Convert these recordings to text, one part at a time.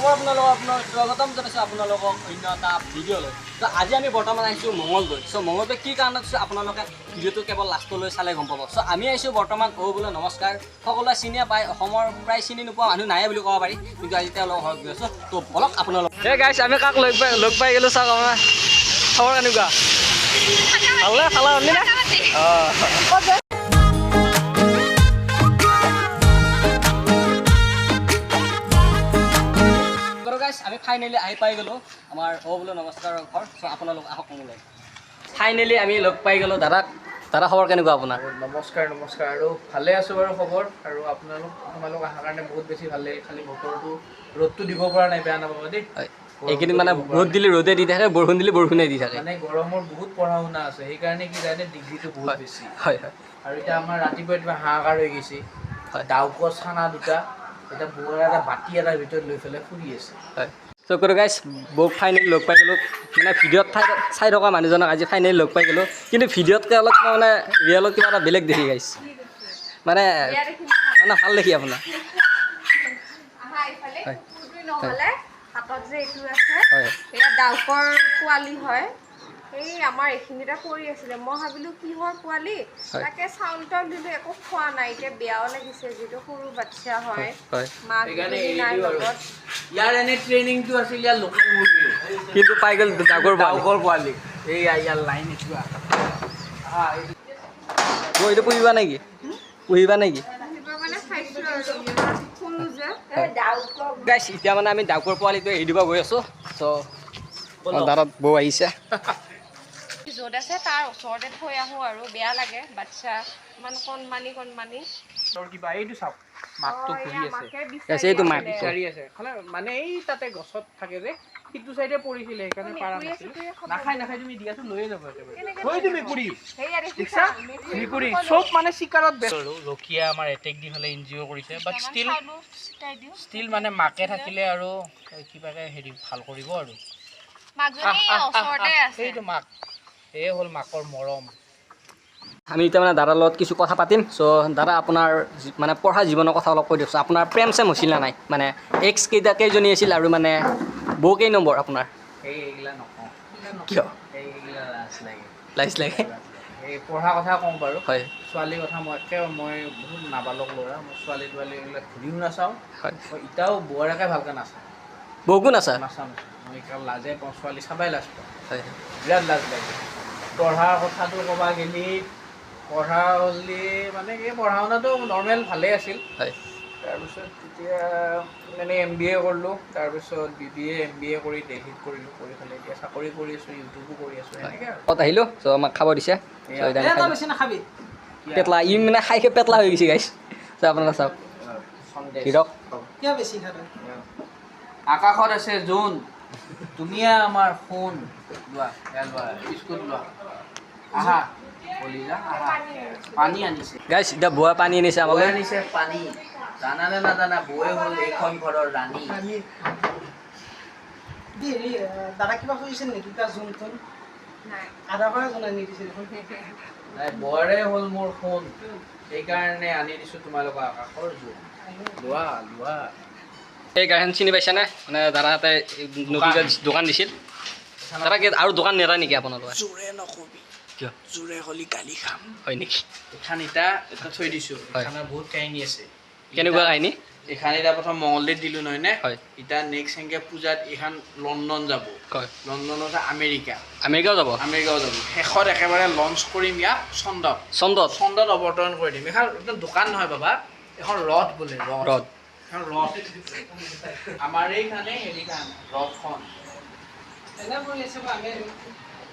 আকৌ আপোনালোকক স্বাগতম জনাইছোঁ আপোনালোকক অন্য এটা ভিডিঅ'লৈ। তো আজি আমি বৰ্তমান আহিছোঁ মঙলদৈ। চ' মঙলদৈ কি কাৰণত আছোঁ আপোনালোকে ভিডিঅ'টো কেৱল লাষ্টলৈ চালে গম পাব। চ' আমি আহিছোঁ বৰ্তমান বোলে নমস্কাৰ। সকলোৱে চিনিয়ে পায়, অসমৰ প্ৰায় চিনি নোপোৱা মানুহ নাই বুলি ক'ব পাৰি, কিন্তু আজি তেওঁলোকক ঘৰত গৈ আছোঁ। তো বলক আপোনালোক এই গাইছ আমি কাক লগ পাই গ'লোঁ চাওক আমাৰ খবৰ কেনেকুৱা ভালে খালা শুনি না আমি ফাইনেলি আহি পাই গ'লোঁ আমাৰ বোলে নমস্কাৰৰ ঘৰ। চ' আপোনালোক আহক মোলৈ। ফাইনেলি আমি লগ পাই গ'লোঁ দাদাক। দাদা খবৰ কেনেকুৱা আপোনাৰ? নমস্কাৰ আৰু ভালে আছোঁ বাৰু খবৰ। আৰু তোমালোক অহাৰ কাৰণে বহুত বেছি ভাল লাগিল। খালি বতৰটো ৰ'দটো দিব পৰা নাই, বেয়া নাপাব দেই। এইকেইদিন মানে ৰ'দ দিলে ৰ'দে দি থাকে, বৰষুণ দিলে বৰষুণে দি থাকে। মানে গৰমৰ বহুত পঢ়া শুনা আছে, সেইকাৰণে কি জানে ডিগ্ৰীটো বহুত বেছি। হয় হয়। আৰু এতিয়া আমাৰ ৰাতিপুৱা কিবা হাহাকাৰ হৈ গৈছে। ডাউকৰ চানা দুটা এতিয়া বৌৰ এটা বাতি এটাৰ ভিতৰত লৈ পেলাই ফুৰি আছে। হয়। চ' কৰো গাইছ, বৌক ফাইনেলি লগ পাই গ'লোঁ। মানে ভিডিঅ'ত চাই থকা মানুহজনক আজি ফাইনেলি লগ পাই গ'লোঁ। কিন্তু ভিডিঅ'তকৈ অলপ মানে ৰিয়েলত কিবা এটা বেলেগ দেখি গাইছ, মানে ভাল দেখি আপোনাৰ। হাতত যে এইটো আছে এয়া ডাউকৰ পোৱালি হয়। এই আমাৰ এইখিনিতে পৰি আছিলে, মই ভাবিলোঁ কিহৰ পোৱালি, তাকে চাউল তাউল দিলোঁ, একো খোৱা নাই। এতিয়া বেয়াও লাগিছে, যিটো সৰু বাচ্ছা হয়, মাক নাই লগত। ইয়াৰ এনে ট্ৰেইনিংটো আছিল ইয়াৰ লোকেল মুৰ্গীৰ, কিন্তু পাই গ'ল ডাউকৰ পোৱালি। এইয়া ইয়াৰ লাইন এইটো এইটো পুহিবা নেকি? গাইছ এতিয়া মানে আমি ডাউকৰ পোৱালিটো এৰি দিব গৈ আছোঁ। চ' দাদাত বৌ আহিছে। য'ত আছে তাৰ ওচৰতে থৈ আহোঁ আৰু বেয়া লাগে, বাচ্ছা ইমান কণমানি কিবা এইটো চাওক মাকটো ঘূৰি আছে, এইটো মাক বিচাৰি আছে মানে এই তাতে গছত থাকে যে সিটো চাইডে পৰিছিলে, সেইকাৰণে পাৰা নাছিল। নাখায় তুমি দিয়াটো লৈয়ে যাব একেবাৰে। মেকুৰী চব মানে চিকাৰত ব্যস্ত। ৰখিয়া আমাৰ এটেক দি পেলাই এনজিঅ' কৰিছে, বাট ষ্টিল মানে মাকে থাকিলে আৰু কিবাকে হেৰি ভাল কৰিব আৰু সেইটো মাক এয়ে হ'ল মাকৰ মৰম। আমি এতিয়া মানে দাদাৰ লগত কিছু কথা পাতিম। চ' দাদা আপোনাৰ মানে পঢ়া জীৱনৰ কথা অলপ কৈ দিয়কচোন। আপোনাৰ প্ৰেম চেম হৈছিল নে নাই? মানে এক্স কেইজনী আছিল আৰু মানে বৌ কেই নম্বৰ আপোনাৰ? এইগিলা নকওঁ। কিয়? এইগিলা লাজ লাগে। এই পঢ়া কথা কওঁ বাৰু। হয়। ছোৱালীৰ কথা মই বহুত নাবালক ল'ৰা, মই ছোৱালী এইবিলাক ঘূৰিও নাচাওঁ। হয়। মই এতিয়াও বোৱাৰাকে ভালকৈ নাচাওঁ। বৌকো নাচাওঁ? মই লাজে পাওঁ, ছোৱালী চাবাই লাজ পাওঁ। হয়। বিৰাট লাজ লাগে। পঢ়াৰ কথাটো ক'বা গেলি পঢ়া হ'লে মানে এই পঢ়া শুনাটো নৰ্মেল ভালেই আছিল। হয়। তাৰপিছত তেতিয়া মানে MBA কৰিলোঁ, তাৰপিছত BBA MBA কৰি দেলহিত কৰিলোঁ, কৰি পেলাই এতিয়া চাকৰি কৰি আছোঁ, ইউটিউবো কৰি আছোঁ, এনেকৈ আৰু। ক'ত আহিলোঁ? চ' আমাক খাব দিছে। নাখাবি পেটলা ই মানে খাই পেটলা হৈ গৈছে গাইছ। চ' আপোনালোকে চাওক হিৰক কিয় বেছি খায়। আকাশত আছে জোন, ধুনীয়া আমাৰ সোণ। লোৱা বিস্কুট লোৱা, আহা পানী আনিছে গাইছ। এতিয়া বুৱা পানী আনিছে আমালৈ। আনিছে পানী, জানানে নাজানা বৌয়ে হ'ল এইখন ঘৰৰ ৰাণী। দাদা কিবা কৈছিল নেকি? জোনখন আধা কৰা জোন আনি দিছিল। নাই, বৌৰে হ'ল মোৰ সোণ, সেইকাৰণে আনি দিছোঁ তোমালোকৰ আকাশৰ জোন। লোৱা এই গাড়ীখন চিনি পাইছেনে? মানে দাদাহঁতে নতুনকৈ দোকান দিছিল। দাদা আৰু দোকান নেৰা নেকি আপোনালোকে? জোৰে নকবি, কিয়? জোৰে হ'লে গালি খাম। হয় নেকি? এইখন এটা থৈ দিছোঁ, এইখনৰ বহুত কাহিনী আছে। কেনেকুৱা কাহিনী? এইখন এতিয়া প্ৰথম মঙলদৈত দিলোঁ নহয়নে? হয়। এতিয়া নেক্সট এনেকৈ পূজাত এইখন লণ্ডন যাব। হয়। লণ্ডনৰ আমেৰিকাও যাব। শেষত একেবাৰে লঞ্চ কৰিম ইয়াক চন্দত অৱতৰণ কৰি দিম। এইখন একদম দোকান নহয় বাবা, এখন ৰথ বোলে, ৰথ। আমাৰ এইখানে হেৰিখান ৰথখন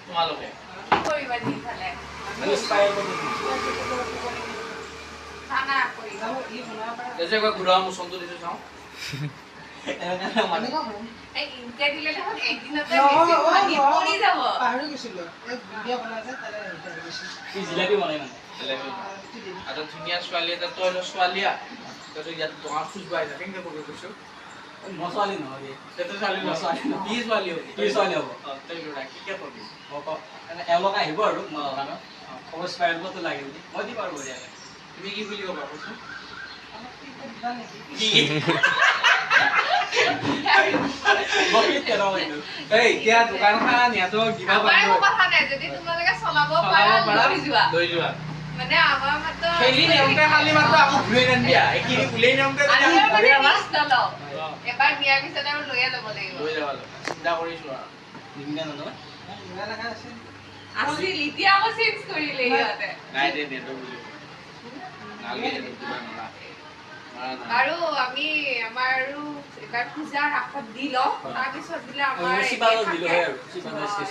তোমালোকে ঘূৰা মোচনটো দিছোঁ চাওঁ। ধুনীয়া ছোৱালী এটা, তই ছোৱালীয়া ইয়াত দোকান খোজ বাই যা, কেনেকৈ কৰিব কৈছোঁ? মই ছোৱালী নহয়, ছোৱালী হ'ব তই কি কৰিবি? এওঁলোক আহিব আৰু মই দোকানত খবৰ স্পাইলতো লাগিল মই দিম আৰু বঢ়িয়াকৈ। তুমি কি বুলি ক'বা কচোন? এই এতিয়া দোকানখন নিয়াতো কিবা আমাৰ একো কথা নাই যদি তোমালোকে চলাব পাৰা লৈ যোৱা মানে আমাৰ মাত্ৰ খেলি নিয়মতে খালি মাত্ৰ আকৌ ঘূৰাই নানিয়া এইখিনি ওলাই নিয়মতে আমি মানে মিছ নলওঁ এবাৰ নিয়াৰ পিছত আৰু লৈয়ে ল'ব লাগিব লৈ যাব চিন্তা কৰিছো আৰু নিমিলা নহয় আছিল এতিয়া আকৌ চেঞ্জ কৰিলে সিহঁতে নাই দে দেটো বুলি নালাগে কিবা নলা আৰু আমি আমাৰ আৰু এবাৰ পূজাৰ ৰাসত দি লওঁ তাৰপিছত বোলে আমাৰ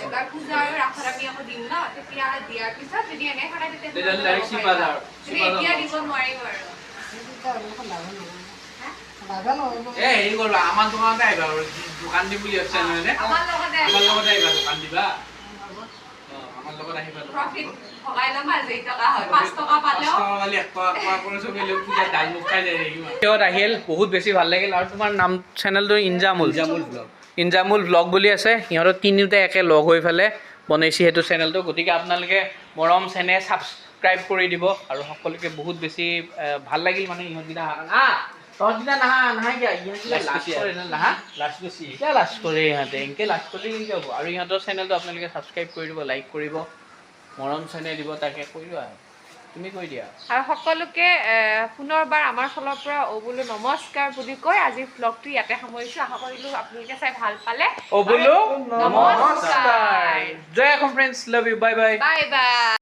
এবাৰ পূজা আৰু ৰাসত আমি আকৌ দিম ন তেতিয়া দিয়াৰ পিছত যদি এনে থাকে তেতিয়া এতিয়া দিব নোৱাৰিম আৰু হেৰি কৰিবা আমাৰ দোকানতে আহিবা আৰু দোকান দিম বুলি ভাবিছা নহয় নে আমাৰ লগতে আমাৰ লগতে আহিবা দোকান দিবা আমাৰ লগত আহিবা প্ৰফিট ভগাই ল'ম আৰু যেই টকা হয় 5 টকা পালেও আহিল বহুত বেছি ভাল লাগিল আৰু তোমাৰ নাম চেনেলটো ইনজামুল ব্লগ বুলি আছে সিহঁতৰ তিনিওটা একে লগ হৈ পেলাই বনাইছে সেইটো চেনেলটো গতিকে আপোনালোকে মৰম চেনে ছাবস্ক্ৰাইব কৰি দিব আৰু সকলোকে বহুত বেছি ভাল লাগিল মানে ইহঁতকেইটা তহঁতকেইটা নাহা কিয় ইহঁতকেইটা লাষ্ট কৰে নাহা লাষ্ট কৰে ইহঁতে এনেকৈ লাষ্ট কৰি হ'ব আৰু ইহঁতৰ চেনেলটো আপোনালোকে ছাবস্ক্ৰাইব কৰি দিব লাইক কৰিব মৰম চেনে দিব তাকে কৈ দিবা তুমি কৈ দিয়া আৰু সকলোকে পুনৰবাৰ আমাৰ ফালৰ পৰা বোলো নমস্কাৰ বুলি কৈ আজিৰ ব্লগটো ইয়াতে সামৰিছোঁ আশা কৰিলোঁ আপোনালোকে চাই ভাল পালে বোলো নমস্কাৰ জয় Assam friends love you bye bye bye by